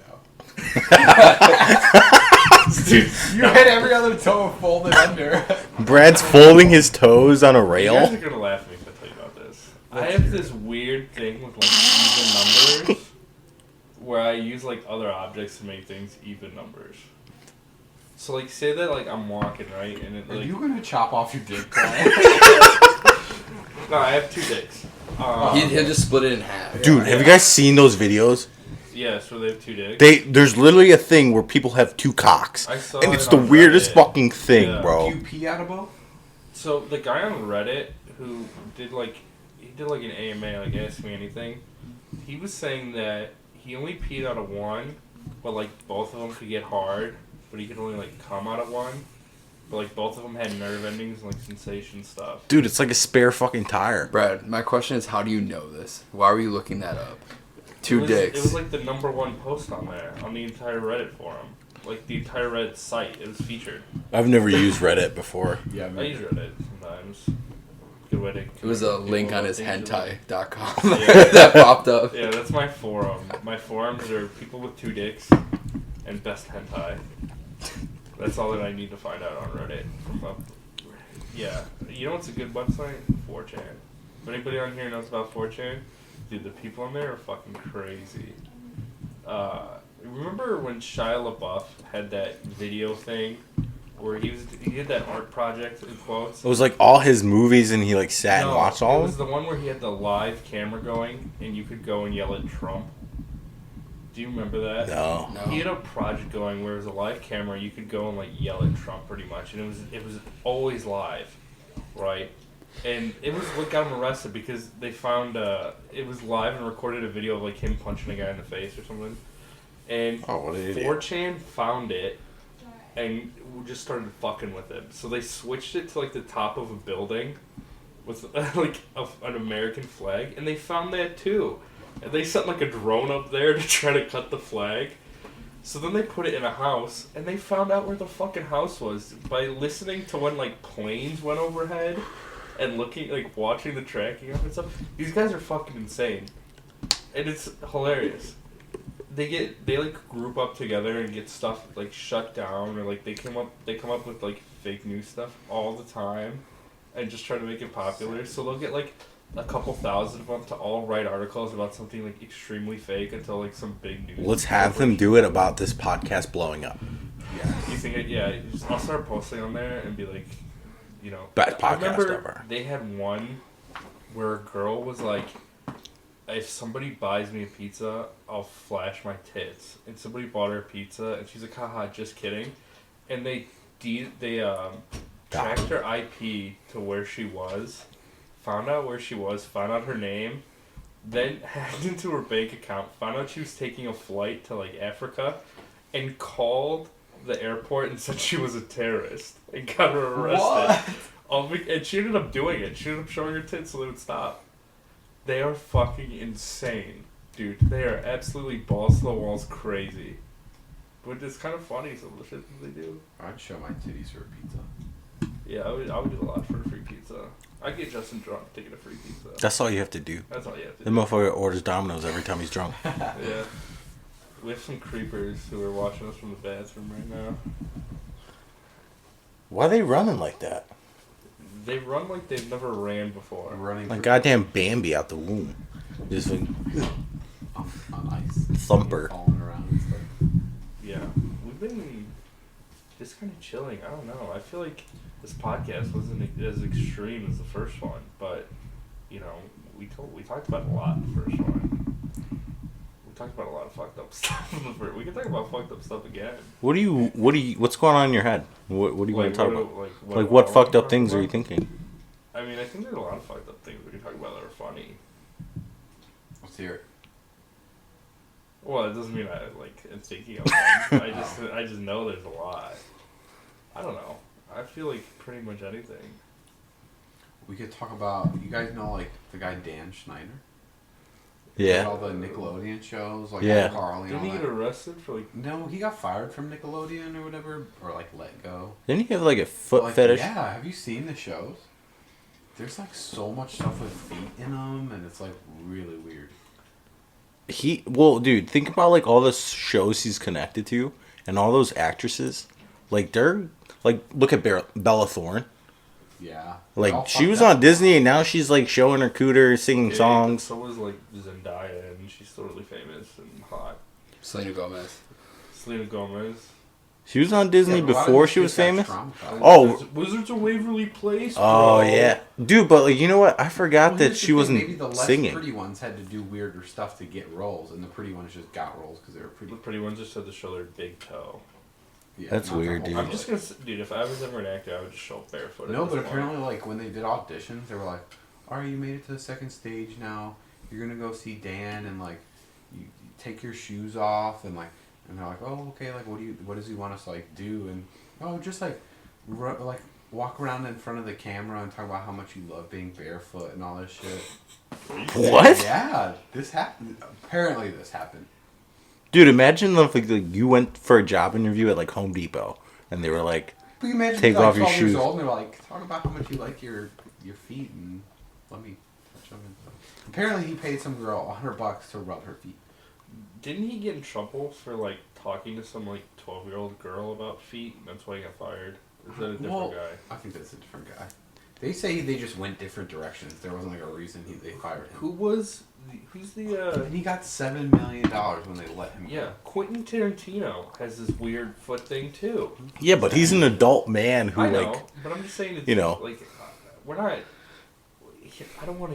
Dude, You had every other toe folded under. Brad's folding his toes on a you guys rail. are gonna laugh at me if I tell you about this. I have this weird thing with like even numbers, where I use like other objects to make things even numbers. So like, say that like I'm walking right, and it Are like you gonna chop off your dick, Brian? no, I have 2 dicks. He'll just split it in half. Dude, have you guys seen those videos? Yeah, so they have 2 dicks. There's literally a thing where people have 2 cocks. I saw And it it's the on weirdest Reddit. fucking thing, Yeah. Do bro. you pee out of both? So the guy on Reddit who did like an AMA, like Ask Me Anything, he was saying that he only peed out of one, but like both of them could get hard, but he could only like come out of one. But like both of them had nerve endings and like sensation stuff. Dude, it's like a spare fucking tire. Brad, my question is, how do you know this? Why were you looking that up? 2 dicks. It was like the #1 post on there on the entire Reddit forum, like the entire Reddit site. It was featured. I've never used Reddit before. Yeah, I use Reddit sometimes. Good way to. It was a link on his things about- hentai.com Yeah. that popped up. Yeah, that's my forum. My forums are people with 2 dicks and best hentai. That's all that I need to find out on Reddit. Yeah, you know what's a good website? 4chan. If anybody on here knows about 4chan, dude, the people on there are fucking crazy. Remember when Shia LaBeouf had that video thing where he did that art project in quotes? It was like all his movies and he like sat and watched all it of was them? the one where he had the live camera going and you could go and yell at Trump. Do you remember that? No. No. He had a project going where it was a live camera. You could go and like yell at Trump pretty much, and it was always live, right? And it was what got him arrested because they found it was live and recorded a video of like him punching a guy in the face or something. And Oh, what an idiot. 4chan found it and just started fucking with it. So they switched it to like the top of a building with like an American flag, and they found that too. And they sent like a drone up there to try to cut the flag. So then they put it in a house, and they found out where the fucking house was by listening to when like planes went overhead and looking, like watching the tracking of it and stuff. These guys are fucking insane, and it's hilarious. They like group up together and get stuff like shut down, or like they come up with like fake news stuff all the time, and just try to make it popular. So they'll get like a couple thousand of them to all write articles about something like extremely fake until like some big news. Let's have them do it about this podcast blowing up. You think it? Yeah. I'll start posting on there and be like, you know. Best I podcast remember ever. they had one where a girl was like, if somebody buys me a pizza, I'll flash my tits. And somebody bought her a pizza, and she's like, haha, just kidding. And they tracked her IP to where she was, found out where she was, found out her name, then hacked into her bank account, found out she was taking a flight to like Africa, and called the airport and said she was a terrorist and got her arrested. And she ended up doing it. She ended up showing her tits so they would stop. They are fucking insane, dude. They are absolutely balls to the walls crazy. But it's kind of funny some of the shit that they do. I'd show my titties for a pizza. Yeah, I would do a lot for a free pizza. I'd get Justin drunk to get a free pizza. That's all you have to do. That's all you have to The do. motherfucker orders Domino's every time he's drunk. Yeah. We have some creepers who are watching us from the bathroom right now. Why are they running like that? They run like they've never ran before. Running Like for- goddamn Bambi out the womb. Just like on ice. thumper. Falling around and stuff. Yeah. We've been just kind of chilling. I don't know. I feel like this podcast wasn't as extreme as the first one, but, you know, we talked about a lot in the first one. We talked about a lot of fucked up stuff. We can talk about fucked up stuff again. What's going on in your head? What do you want to talk about? Like What I fucked wanna up things talk are you about? thinking? I mean, I think there's a lot of fucked up things we can talk about that are funny. Let's hear it. Well, it doesn't mean I am thinking of them. I just know there's a lot. I don't know. I feel like pretty much anything. We could talk about, you guys know, like, the guy Dan Schneider? Yeah. All the Nickelodeon shows, like Yeah. Carly and Didn't all he that. get arrested for like? No, he got fired from Nickelodeon or whatever, or like let go. Didn't he have like a foot Like, fetish? Yeah, have you seen the shows? There's like so much stuff with feet in them, and it's like really weird. Dude, think about like all the shows he's connected to, and all those actresses. Like they're like, look at Bella Thorne. Yeah. Like They're all she was fucked up. on Disney, and now she's like showing her cooter, singing songs. So was like Zendaya, and she's totally famous and hot. Selena Gomez. Selena Gomez. She was on Disney Yeah, but why before does she was this guy famous. traumatized? Oh. Wizards of Waverly Place. Oh bro. yeah, dude. But like, you know what? I forgot Well, that here's the she thing, wasn't maybe the less singing. pretty ones had to do weirder stuff to get roles, and the pretty ones just got roles because they were pretty. The pretty ones just had to show their big toe. Yeah, That's not their weird, whole dude. I'm foot. just gonna, dude. If I was ever an actor, I would just show up barefoot. No, at but this point. apparently, like when they did auditions, they were like, "All right, you made it to the second stage now. You're gonna go see Dan, and like, you take your shoes off, and like, and they're like, oh, okay, like, what does he want us to like do? And oh, just like, like walk around in front of the camera and talk about how much you love being barefoot and all this shit. What? Yeah, this happened. Apparently, this happened. Dude, imagine if like you went for a job interview at like Home Depot, and they were like, But you imagine Take you're, like, off your 12 years shoes. old, and they're like, talk about how much you like your feet, and let me touch them. Apparently, he paid some girl $100 to rub her feet. Didn't he get in trouble for like talking to some like 12-year-old girl about feet? That's why he got fired. Is that a different Well, guy? I think that's a different guy. They say they just went different directions. There wasn't like a reason they fired him. Who's the And he got $7 million when they let him go. Yeah, Quentin Tarantino has this weird foot thing too. yeah, but he's an adult man who I know, like, but I'm just saying, it's, you know. like we're not. I don't want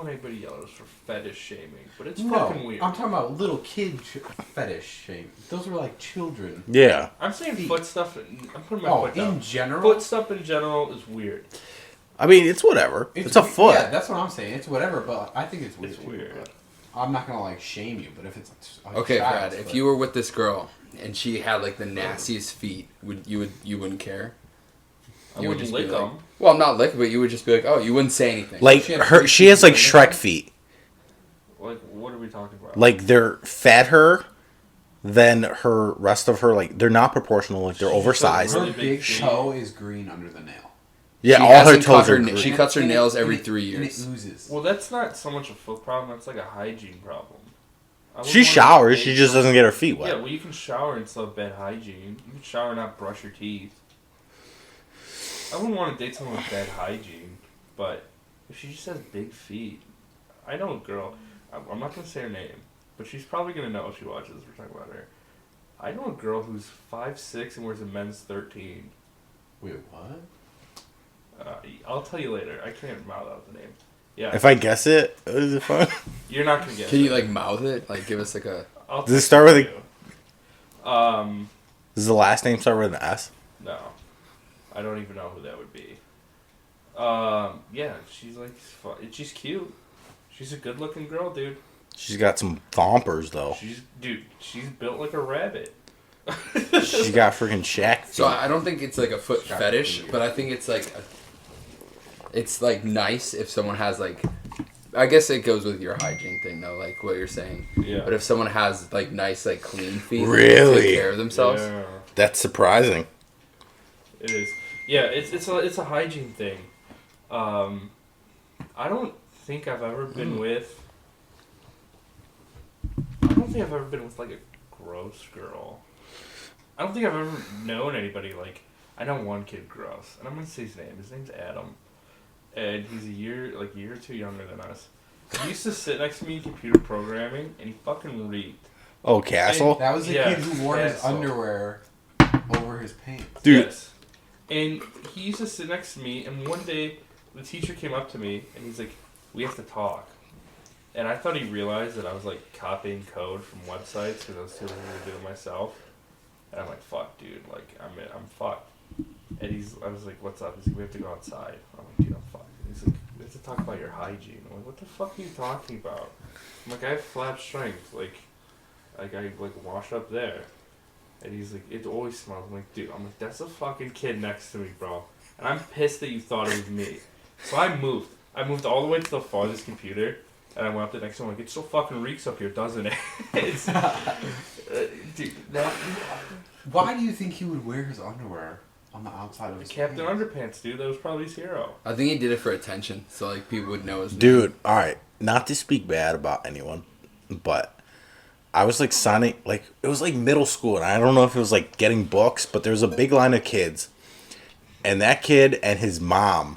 anybody to yell at us for fetish shaming, but it's fucking weird. I'm talking about little kid fetish shame. Those were like children. yeah. I'm saying feet. foot stuff. I'm putting my Oh, foot down. in general, Foot stuff in general is weird. I mean, it's whatever. It's a foot. Yeah, that's what I'm saying. It's whatever, but I think it's weird. It's too, weird. but I'm not gonna like shame you, but if it's a Okay, child's Brad, if foot- you were with this girl and she had like the nastiest feet, you wouldn't care? I You would wouldn't just be lick like, them. well, not lick, but you would just be like, oh, you wouldn't say anything. Like She has her, big she has like feet. Shrek feet. Like, what are we talking about? Like they're fatter than her rest of her. Like they're not proportional. Like they're She's oversized. really her big big feet. toe is green under the nail. Yeah, She all her hasn't cut toes are. her- green. she cuts her And it- nails and every it- 3 and years. it oozes. Well, that's not so much a foot problem. That's like a hygiene problem. I would She wanna showers. date She just someone- doesn't get her feet wet. Yeah, well, you can shower and still have bad hygiene. You can shower and not brush your teeth. I wouldn't want to date someone with bad hygiene, but if she just has big feet, I know a girl. I'm not gonna say her name, but she's probably gonna know if she watches. We're talking about her. I know a girl who's 5'6" and wears a men's 13. Wait, what? I'll tell you later. I can't mouth out the name. Yeah, If I guess it, is it fun? you're not gonna get. Can it. you like mouth it? Like give us like a. I'll Does it text start with you. Does the last name start with an S? No, I don't even know who that would be. Yeah, she's like, she's cute. She's a good-looking girl, dude. She's got some thompers though. She's built like a rabbit. She's got freaking Shaq feet. So I don't think it's like a foot Shark fetish, feet. but I think it's like it's like nice if someone has like. I guess it goes with your hygiene thing though, like what you're saying. Yeah. But if someone has like nice like clean feet, Really? take care of themselves. Yeah, That's surprising. it is. Yeah, it's a hygiene thing. I don't think I've ever been with. I don't think I've ever been with like a gross girl. I don't think I've ever known anybody like. I know one kid gross, and I'm gonna say his name. His name's Adam, and he's a year or two younger than us. He used to sit next to me in computer programming, and he fucking reeked. Oh, Castle? That was the Yeah, kid who wore his asshole. underwear over his pants. Dude. Yes. And he used to sit next to me, and one day the teacher came up to me, and he's like, "We have to talk." And I thought he realized that I was like copying code from websites because I was too lazy to do it myself. And I'm like, fuck, dude, like I'm fucked. And I was like, what's up? He's like, we have to go outside. I'm like, dude, I'm fucked. And he's like, we have to talk about your hygiene. I'm like, what the fuck are you talking about? I'm like, I have flap strength. Like I wash up there. And he's like, it always smells. I'm like, dude, that's a fucking kid next to me, bro. And I'm pissed that you thought it was me. So I moved. I moved all the way to the farthest computer. And I went up the next one, like, it still fucking reeks up here, doesn't it? It's, dude, Why do you think he would wear his underwear on the outside of his Captain pants? Underpants, dude. That was probably his hero. I think he did it for attention, so like people would know his name. Dude, all right. Not to speak bad about anyone, but I was like signing, like it was like middle school, and I don't know if it was like getting books, but there was a big line of kids, and that kid and his mom,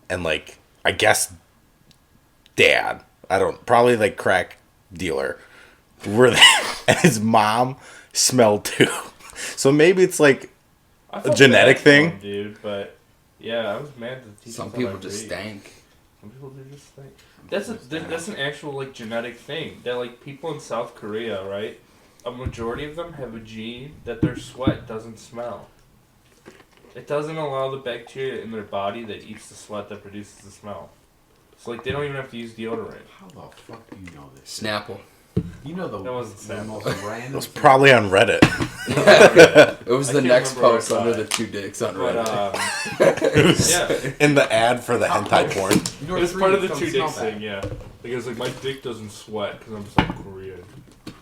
and like I guess dad, probably like crack dealer, were there, and his mom smelled too. So maybe it's like I a felt genetic bad for thing, him, dude. But yeah, I was mad that the teacher Some thought people I just reeked. stank. Some people do just stink. That's an actual like genetic thing. That like people in South Korea, right? A majority of them have a gene that their sweat doesn't smell. It doesn't allow the bacteria in their body that eats the sweat that produces the smell. So like they don't even have to use deodorant. How the fuck do you know this? Snapple. You know That wasn't the Snapple. most it random. was probably on Reddit. It was I the can't next remember post where I under saw the it. two dicks on But Reddit. It was yeah. in the ad for the hentai porn. You know, It was it's part of the really two doesn't dicks smell thing, yeah. Because like my dick doesn't sweat because I'm South Korean.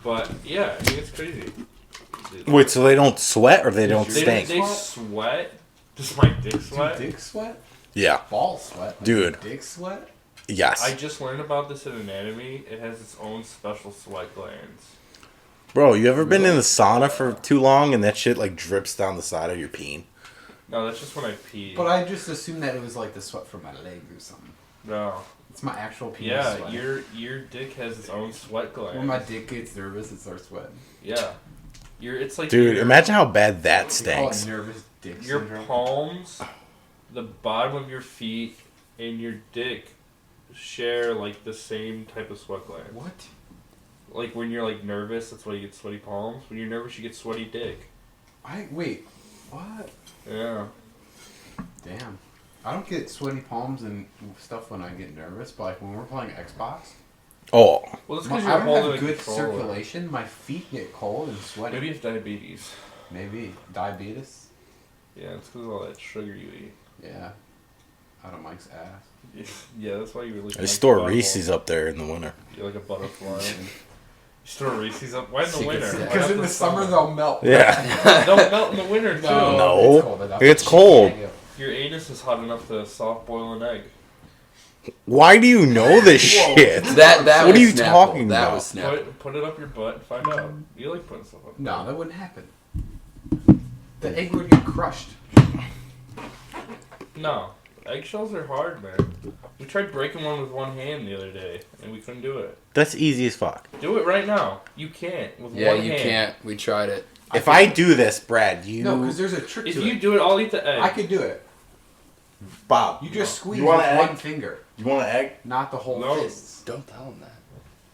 But yeah, I mean it's crazy. Wait, so they don't sweat or they don't They- stink? They sweat. Does my dick bad. sweat? Do dicks sweat? Yeah, Ball sweat? Like, Dude. Dick sweat? yes. I just learned about this in anatomy. It has its own special sweat glands. Bro, you ever been in the sauna for too long and that shit like drips down the side of your peen? No, that's just when I pee. But I just assumed that it was like the sweat from my legs or something. No. It's my actual penis Yeah, sweating. your dick has its own sweat glands. When my dick gets nervous, it starts sweating. Yeah. It's like Dude, your, imagine how bad that They call it stinks. nervous dick your syndrome. palms, the bottom of your feet, and your dick share like the same type of sweat glands. What? Like when you're like nervous, that's why you get sweaty palms. When you're nervous, you get sweaty dick. Wait. What? Yeah. Damn. I don't get sweaty palms and stuff when I get nervous, but like when we're playing Xbox, Oh, Well, that's I because you're don't holding have a good controller. circulation. My feet get cold and sweaty. Maybe you have diabetes. Maybe. Diabetes? Yeah, it's because of all that sugar you eat. Yeah. Out of Mike's ass. Yeah, that's why you really. I store Reese's up there in the winter. You're like a butterfly. You store Reese's up. Why in the Secret winter? Santa. Why Because not in the summer they'll melt. Yeah. They'll melt in the winter too. No. It's cold enough. It's cold. Your anus is hot enough to soft boil an egg. Why do you know this shit? That What was are you Snapple. talking That about? was Snapple. Put it up your butt and find out. You like putting stuff up. No, that wouldn't happen. The egg would get crushed. No. Eggshells are hard, man. We tried breaking one with one hand the other day, and we couldn't do it. That's easy as fuck. Do it right now. You can't with Yeah, one you hand. can't. We tried it. If I do this, Brad, you... No, because there's a trick If to you it. do it, I'll eat the egg. I could do it. Bob, You just squeeze You with want an one egg? finger, You want an egg? not the whole No. fist. Don't tell him that.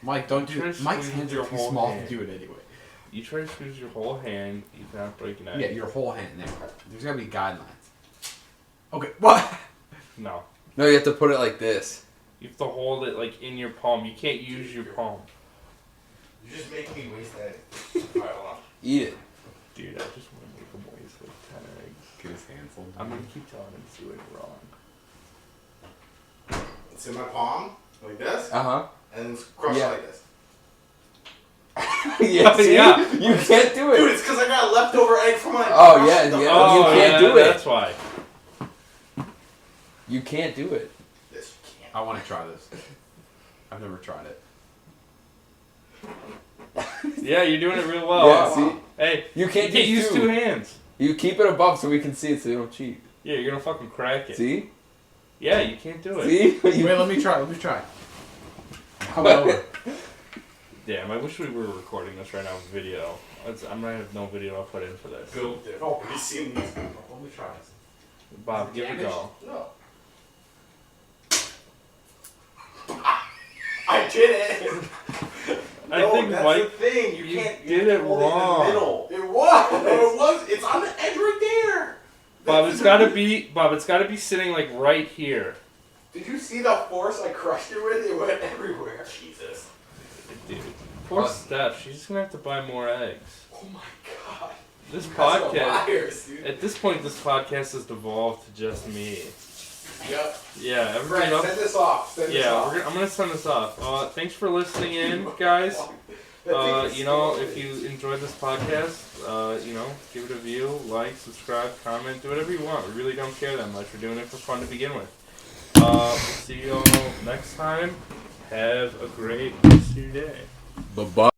Mike, don't do Try it. to Mike's squeeze hands your are too whole small hand. to do it anyway. You try to squeeze your whole hand, you cannot break an egg. Yeah, your whole hand. There's gotta be guidelines. Okay, what? No. No, you have to put it like this. You have to hold it like in your palm. You can't use your palm. You just make me waste that. Alright, hold on. Eat it. Dude, I just want to make him waste like 10 eggs. Get his hand folded. I'm gonna keep telling him to do it wrong. It's in my palm, like this, Uh and it's crushed Yeah. like this. huh. Yeah, see? Yeah. You can't do Dude, it. it's because I got a leftover egg from my... Oh, crushed yeah, stuff. yeah. Oh, you can't yeah, do it. That's why. You can't do it. Yes, you can. I want to try this. I've never tried it. Yeah, you're doing it real well. Yeah, see? Hey, You can't do use two. two hands. You keep it above so we can see it so you don't cheat. Yeah, you're gonna fucking crack it. See? Yeah, you can't do it. See? Wait, let me try. Let me try. Come over. Damn, I wish we were recording this right now with video. I'm gonna have no video I'll put in for this. Built it. Oh, have you seen these? Let me try this. Bob, give it a go. No. I I didn't. I think that's Mike, the thing. You you can't did you it hold wrong. in the middle. It was. No, it was. It's on the edge right there. Bob, it's gotta be sitting like right here. Did you see the force I crushed it with? It went everywhere. Jesus. Dude, poor Steph. She's just gonna have to buy more eggs. Oh my god. This You guys are podcast. liars, dude. At this point, this podcast has devolved to just me. Yep. Yeah, everybody Brent, else. send this off. Send this off. I'm gonna send this off. Thanks for listening in, guys. You know, if you enjoyed this podcast, you know, give it a view, like, subscribe, comment, do whatever you want. We really don't care that much. We're doing it for fun to begin with. We'll see you all next time. Have a great rest of your day. Bye-bye.